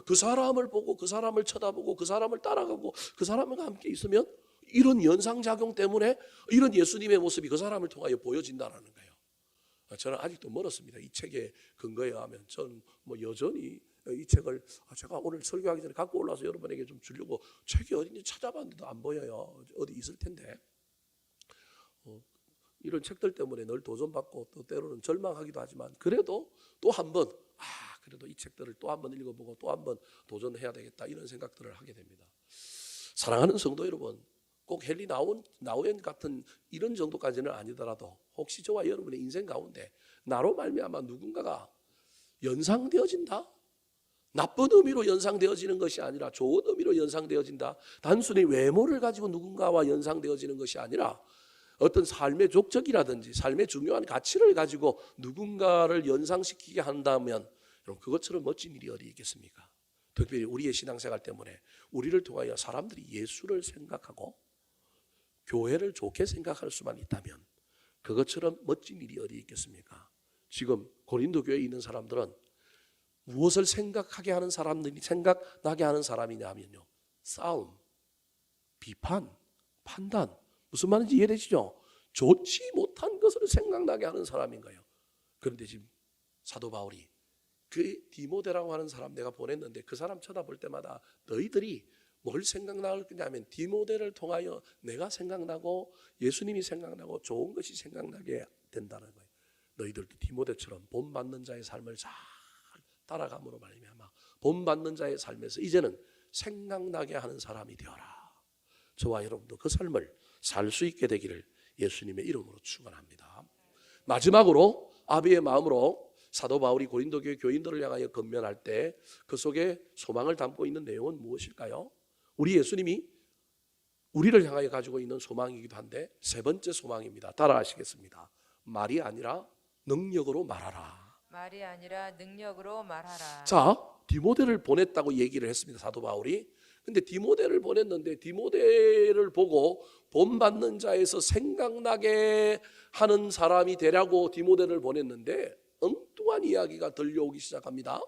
그 사람을 보고 그 사람을 쳐다보고 그 사람을 따라가고 그 사람과 함께 있으면 이런 연상작용 때문에 이런 예수님의 모습이 그 사람을 통하여 보여진다는 거예요. 저는 아직도 멀었습니다. 이 책에 근거에 의하면 저는 여전히 이 책을 제가 오늘 설교하기 전에 갖고 올라와서 여러분에게 좀 주려고 책이 어딘지 찾아봤는데도 안 보여요. 어디 있을 텐데 이런 책들 때문에 늘 도전받고 또 때로는 절망하기도 하지만 그래도 또 한 번 그래도 이 책들을 또 한 번 읽어보고 또 한 번 도전해야 되겠다 이런 생각들을 하게 됩니다. 사랑하는 성도 여러분, 꼭 헨리 나우엔 같은 이런 정도까지는 아니더라도 혹시 저와 여러분의 인생 가운데 나로 말미암아 누군가가 연상되어진다? 나쁜 의미로 연상되어지는 것이 아니라 좋은 의미로 연상되어진다. 단순히 외모를 가지고 누군가와 연상되어지는 것이 아니라 어떤 삶의 족적이라든지 삶의 중요한 가치를 가지고 누군가를 연상시키게 한다면 여러분 그것처럼 멋진 일이 어디 있겠습니까? 특별히 우리의 신앙생활 때문에 우리를 통하여 사람들이 예수를 생각하고 교회를 좋게 생각할 수만 있다면 그것처럼 멋진 일이 어디 있겠습니까? 지금 고린도 교회에 있는 사람들은 무엇을 생각하게 하는 사람들이 생각나게 하는 사람이냐 하면요, 싸움, 비판, 판단, 무슨 말인지 이해되시죠? 좋지 못한 것을 생각나게 하는 사람인 거예요. 그런데 지금 사도 바울이 그 디모데라고 하는 사람 내가 보냈는데 그 사람 쳐다볼 때마다 너희들이 뭘 생각나게 하냐면 디모데를 통하여 내가 생각나고 예수님이 생각나고 좋은 것이 생각나게 된다는 거예요. 너희들도 디모데처럼 본받는 자의 삶을 잘 따라감으로 말미암아 본받는 자의 삶에서 이제는 생각나게 하는 사람이 되어라. 저와 여러분도 그 삶을 살 수 있게 되기를 예수님의 이름으로 축원합니다. 마지막으로 아비의 마음으로 사도 바울이 고린도 교회 교인들을 향하여 건면할 때 그 속에 소망을 담고 있는 내용은 무엇일까요? 우리 예수님이 우리를 향하여 가지고 있는 소망이기도 한데 세 번째 소망입니다. 따라하시겠습니다. 말이 아니라 능력으로 말하라. 말이 아니라 능력으로 말하라. 자, 디모데를 보냈다고 얘기를 했습니다. 사도 바울이. 근데 디모데를 보냈는데 디모데를 보고 본받는 자에서 생각나게 하는 사람이 되라고 디모데를 보냈는데 엉뚱한 이야기가 들려오기 시작합니다.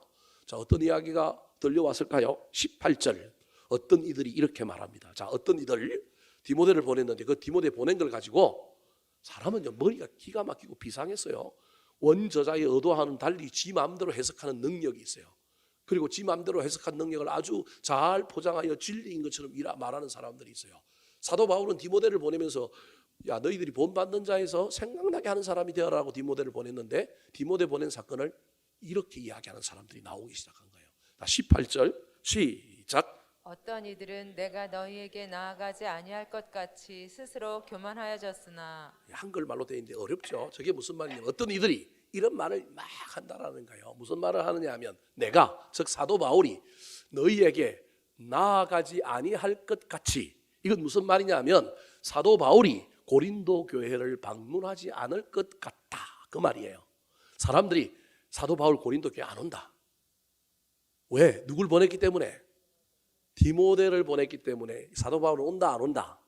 자, 어떤 이야기가 들려왔을까요? 18절. 어떤 이들이 이렇게 말합니다. 자, 어떤 이들 디모데를 보냈는데 그 디모데 보낸 걸 가지고 사람은 머리가 기가 막히고 비상했어요. 원저자의 의도와는 달리 지 마음대로 해석하는 능력이 있어요. 그리고 지 마음대로 해석한 능력을 아주 잘 포장하여 진리인 것처럼 말하는 사람들이 있어요. 사도 바울은 디모데를 보내면서 야 너희들이 본받는 자에서 생각나게 하는 사람이 되어라고 디모데를 보냈는데 디모데 보낸 사건을 이렇게 이야기하는 사람들이 나오기 시작한 거예요. 18절 시작. 어떤 이들은 내가 너희에게 나아가지 아니할 것 같이 스스로 교만하여졌으나. 한글말로 되어 있는데 어렵죠. 저게 무슨 말이냐면 어떤 이들이 이런 말을 막 한다라는 거예요. 무슨 말을 하느냐 하면 내가 즉 사도 바울이 너희에게 나아가지 아니할 것 같이, 이건 무슨 말이냐 하면 사도 바울이 고린도 교회를 방문하지 않을 것 같다 그 말이에요. 사람들이 사도 바울 고린도 교회 안 온다. 왜? 누굴 보냈기 때문에? 디모데를 보냈기 때문에. 사도 바울은 온다 안 온다?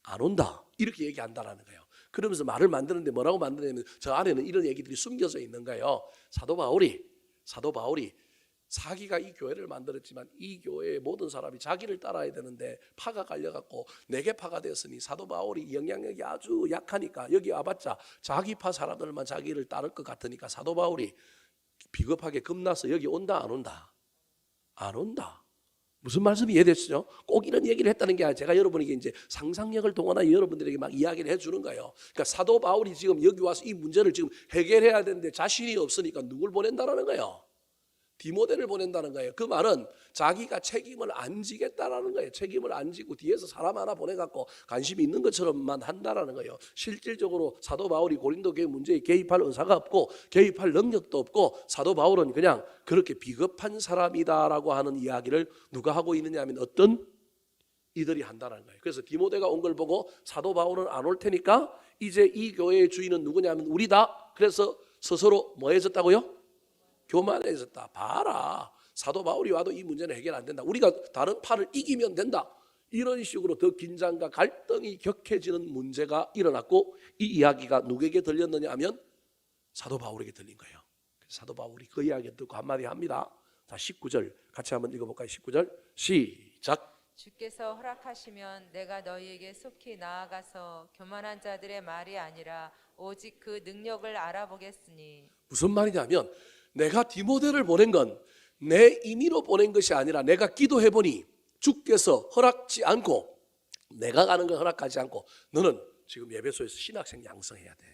안 온다 이렇게 얘기한다라는 거예요. 그러면서 말을 만드는데 뭐라고 만드냐면 저 안에는 이런 얘기들이 숨겨져 있는 거예요. 사도 바울이 자기가 이 교회를 만들었지만 이 교회의 모든 사람이 자기를 따라야 되는데 파가 갈려갖고 내게 파가 되었으니 사도 바울이 영향력이 아주 약하니까 여기 와봤자 자기 파 사람들만 자기를 따를 것 같으니까 사도 바울이 비겁하게 겁나서 여기 온다 안 온다? 안 온다. 무슨 말씀이 이해되시죠? 꼭 이런 얘기를 했다는 게 아니라 제가 여러분에게 이제 상상력을 동원하여 여러분들에게 막 이야기를 해주는 거예요. 그러니까 사도 바울이 지금 여기 와서 이 문제를 지금 해결해야 되는데 자신이 없으니까 누굴 보낸다라는 거예요? 디모데를 보낸다는 거예요. 그 말은 자기가 책임을 안 지겠다라는 거예요. 책임을 안 지고 뒤에서 사람 하나 보내갖고 관심이 있는 것처럼만 한다라는 거예요. 실질적으로 사도 바울이 고린도 교회 문제에 개입할 의사가 없고 개입할 능력도 없고 사도 바울은 그냥 그렇게 비겁한 사람이다라고 하는 이야기를 누가 하고 있느냐 하면 어떤 이들이 한다는 거예요. 그래서 디모데가 온 걸 보고 사도 바울은 안 올 테니까 이제 이 교회의 주인은 누구냐면 우리다. 그래서 스스로 뭐 해졌다고요? 교만해졌다. 봐라. 사도 바울이 와도 이 문제는 해결 안 된다. 우리가 다른 파를 이기면 된다. 이런 식으로 더 긴장과 갈등이 격해지는 문제가 일어났고 이 이야기가 누구에게 들렸느냐 하면 사도 바울에게 들린 거예요. 사도 바울이 그 이야기를 듣고 한마디 합니다. 자, 19절 같이 한번 읽어볼까요? 19절 시작. 주께서 허락하시면 내가 너희에게 속히 나아가서 교만한 자들의 말이 아니라 오직 그 능력을 알아보겠으니. 무슨 말이냐면 내가 디모데를 보낸 건 내 임의로 보낸 것이 아니라 내가 기도해보니 주께서 허락지 않고 내가 가는 걸 허락하지 않고 너는 지금 예배소에서 신학생 양성해야 돼.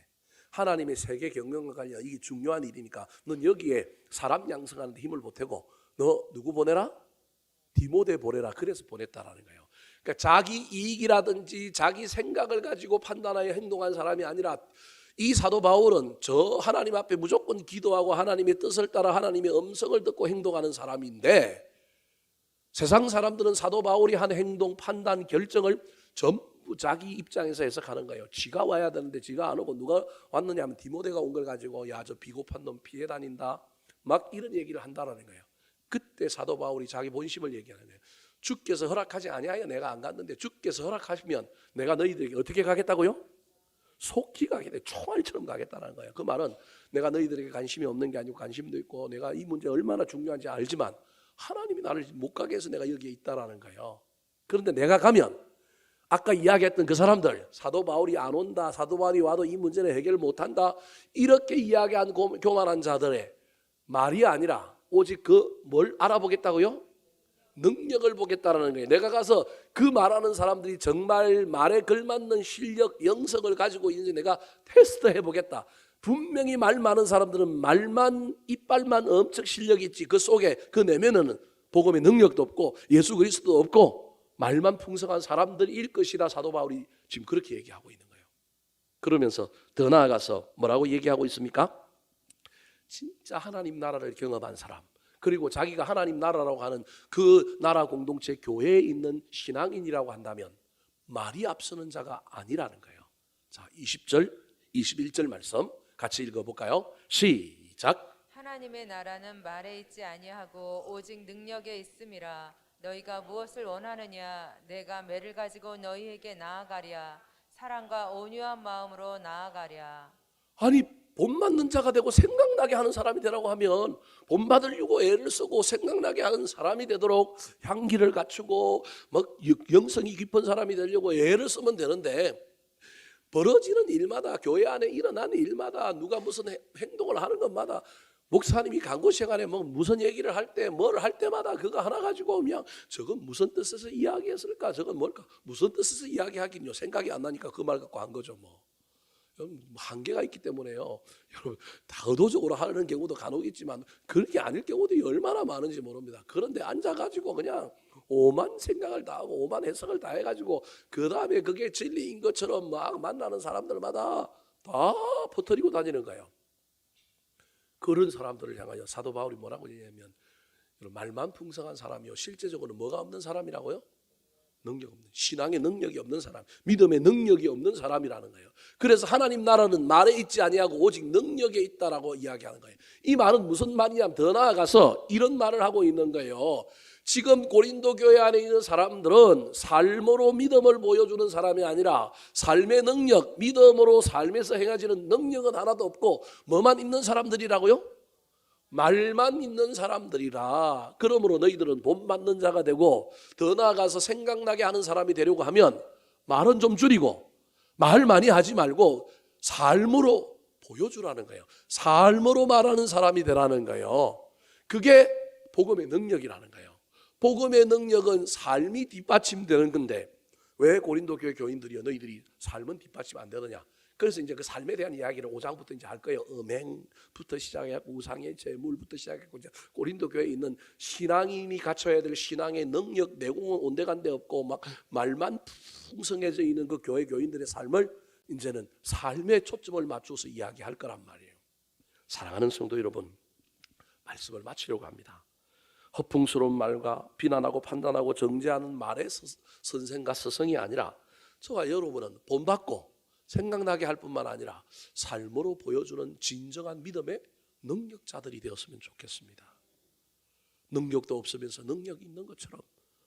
하나님의 세계 경영과 관련 이게 중요한 일이니까 넌 여기에 사람 양성하는 데 힘을 보태고 너 누구 보내라? 디모데 보내라. 그래서 보냈다라는 거예요. 그러니까 자기 이익이라든지 자기 생각을 가지고 판단하여 행동한 사람이 아니라 이 사도 바울은 저 하나님 앞에 무조건 기도하고 하나님의 뜻을 따라 하나님의 음성을 듣고 행동하는 사람인데 세상 사람들은 사도 바울이 한 행동, 판단, 결정을 전부 자기 입장에서 해석하는 거예요. 지가 와야 되는데 지가 안 오고 누가 왔느냐 하면 디모데가 온 걸 가지고 야, 저 비겁한 놈 피해 다닌다. 막 이런 얘기를 한다라는 거예요. 그때 사도 바울이 자기 본심을 얘기하는 거예요. 주께서 허락하지 아니하여 내가 안 갔는데 주께서 허락하시면 내가 너희들에게 어떻게 가겠다고요? 속히 가겠다. 총알처럼 가겠다는 거예요. 그 말은 내가 너희들에게 관심이 없는 게 아니고 관심도 있고 내가 이 문제 얼마나 중요한지 알지만 하나님이 나를 못 가게 해서 내가 여기에 있다라는 거예요. 그런데 내가 가면 아까 이야기했던 그 사람들 사도 바울이 안 온다. 사도 바울이 와도 이 문제는 해결 못한다. 이렇게 이야기한 교만한 자들의 말이 아니라 오직 그 뭘 알아보겠다고요? 능력을 보겠다라는 거예요. 내가 가서 그 말하는 사람들이 정말 말에 걸맞는 실력, 영성을 가지고 있는지 내가 테스트해 보겠다. 분명히 말 많은 사람들은 말만 이빨만 엄청 실력이 있지 그 속에 그 내면에는 복음의 능력도 없고 예수 그리스도도 없고 말만 풍성한 사람들일 것이다. 사도 바울이 지금 그렇게 얘기하고 있는 거예요. 그러면서 더 나아가서 뭐라고 얘기하고 있습니까? 진짜 하나님 나라를 경험한 사람 그리고 자기가 하나님 나라라고 하는 그 나라 공동체 교회에 있는 신앙인이라고 한다면 말이 앞서는 자가 아니라는 거예요. 자, 20절, 21절 말씀 같이 읽어볼까요? 시작. 하나님의 나라는 말에 있지 아니하고 오직 능력에 있음이라. 너희가 무엇을 원하느냐? 내가 매를 가지고 너희에게 나아가랴. 사랑과 온유한 마음으로 나아가랴. 아니 본받는 자가 되고 생각나게 하는 사람이 되라고 하면 본받으려고 애를 쓰고 생각나게 하는 사람이 되도록 향기를 갖추고 막 영성이 깊은 사람이 되려고 애를 쓰면 되는데 벌어지는 일마다 교회 안에 일어나는 일마다 누가 무슨 행동을 하는 것마다 목사님이 간구 시간에 뭐 무슨 얘기를 할 때 뭘 할 때마다 그거 하나 가지고 그냥 저건 무슨 뜻에서 이야기했을까 저건 뭘까 무슨 뜻에서 이야기하긴요 생각이 안 나니까 그 말 갖고 한 거죠 뭐. 한계가 있기 때문에요. 여러분 다 의도적으로 하는 경우도 간혹 있지만 그렇게 아닐 경우도 얼마나 많은지 모릅니다. 그런데 앉아가지고 그냥 오만 생각을 다 하고 오만 해석을 다 해가지고 그 다음에 그게 진리인 것처럼 막 만나는 사람들마다 다 퍼뜨리고 다니는 거예요. 그런 사람들을 향하여 사도 바울이 뭐라고 얘기하면 말만 풍성한 사람이요 실제적으로 뭐가 없는 사람이라고요? 능력 없는 신앙의 능력이 없는 사람, 믿음의 능력이 없는 사람이라는 거예요. 그래서 하나님 나라는 말에 있지 아니하고 오직 능력에 있다라고 이야기하는 거예요. 이 말은 무슨 말이냐면 더 나아가서 이런 말을 하고 있는 거예요. 지금 고린도 교회 안에 있는 사람들은 삶으로 믿음을 보여주는 사람이 아니라 삶의 능력, 믿음으로 삶에서 행해지는 능력은 하나도 없고 뭐만 있는 사람들이라고요? 말만 있는 사람들이라. 그러므로 너희들은 본받는 자가 되고 더 나아가서 생각나게 하는 사람이 되려고 하면 말은 좀 줄이고 말 많이 하지 말고 삶으로 보여주라는 거예요. 삶으로 말하는 사람이 되라는 거예요. 그게 복음의 능력이라는 거예요. 복음의 능력은 삶이 뒷받침되는 건데 왜 고린도 교회 교인들이여 너희들이 삶은 뒷받침 안 되느냐? 그래서 이제 그 삶에 대한 이야기를 5장부터 이제 할 거예요. 음행부터 시작해서 우상의 제물부터 시작했고 이제 고린도 교회에 있는 신앙인이 갖춰야 될 신앙의 능력, 내공은 온데간데 없고 막 말만 풍성해져 있는 그 교회 교인들의 삶을 이제는 삶에 초점을 맞춰서 이야기할 거란 말이에요. 사랑하는 성도 여러분, 말씀을 마치려고 합니다. 허풍스러운 말과 비난하고 판단하고 정죄하는 말의 선생과 스승이 아니라 저와 여러분은 본받고 생각나게 할 뿐만 아니라 삶으로 보여주는 진정한 믿음의 능력자들이 되었으면 좋겠습니다. 능력도 없으면서 능력 있는 것처럼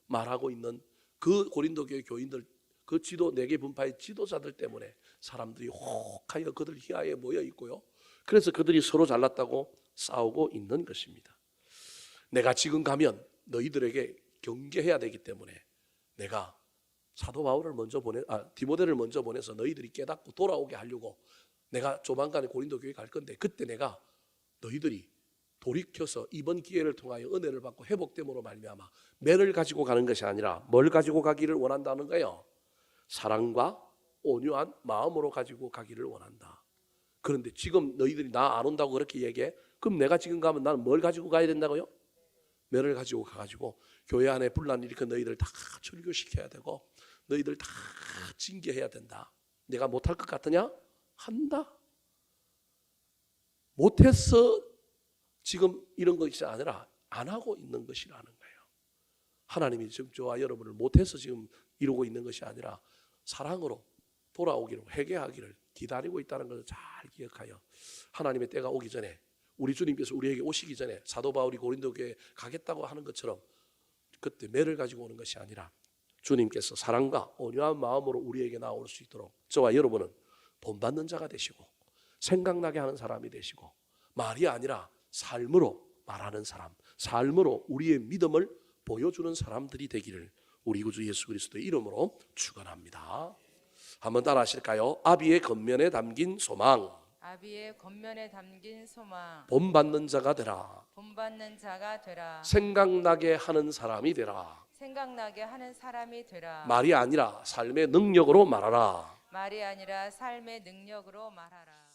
말하고 있는 그 고린도 교회 교인들, 그 지도 4개 분파의 지도자들 때문에 사람들이 혹하여 그들 희하에 모여 있고요. 그래서 그들이 서로 잘났다고 싸우고 있는 것입니다. 내가 지금 가면 너희들에게 경계해야 되기 때문에 내가 사도 바울을 디모데를 먼저 보내서 너희들이 깨닫고 돌아오게 하려고 내가 조만간에 고린도 교회 갈 건데 그때 내가 너희들이 돌이켜서 이번 기회를 통하여 은혜를 받고 회복됨으로 말미암아 매를 가지고 가는 것이 아니라 뭘 가지고 가기를 원한다는 거예요. 사랑과 온유한 마음으로 가지고 가기를 원한다. 그런데 지금 너희들이 나 안 온다고 그렇게 얘기해? 그럼 내가 지금 가면 나는 뭘 가지고 가야 된다고요? 매를 가지고 가가지고 교회 안에 분란 일으켜 너희들 다 출교시켜야 되고 너희들 다 징계해야 된다. 내가 못할 것 같으냐? 한다. 못해서 지금 이런 것이 아니라 안 하고 있는 것이라는 거예요. 하나님이 지금 저와 여러분을 못해서 지금 이루고 있는 것이 아니라 사랑으로 돌아오기를, 회개하기를 기다리고 있다는 것을 잘 기억하여 하나님의 때가 오기 전에 우리 주님께서 우리에게 오시기 전에 사도 바울이 고린도 교회에 가겠다고 하는 것처럼 그때 매를 가지고 오는 것이 아니라 주님께서 사랑과 온유한 마음으로 우리에게 나올 수 있도록 저와 여러분은 본받는 자가 되시고 생각나게 하는 사람이 되시고 말이 아니라 삶으로 말하는 사람, 삶으로 우리의 믿음을 보여주는 사람들이 되기를 우리 구주 예수 그리스도의 이름으로 축원합니다. 한번 따라 하실까요? 아비의 겉면에 담긴 소망, 아비의 겉면에 담긴 소망, 본받는 자가 되라. 본받는 자가 되라. 생각나게 하는 사람이 되라. 생각나게 하는 사람이 되라. 말이 아니라 삶의 능력으로 말하라. 말이 아니라 삶의 능력으로 말하라.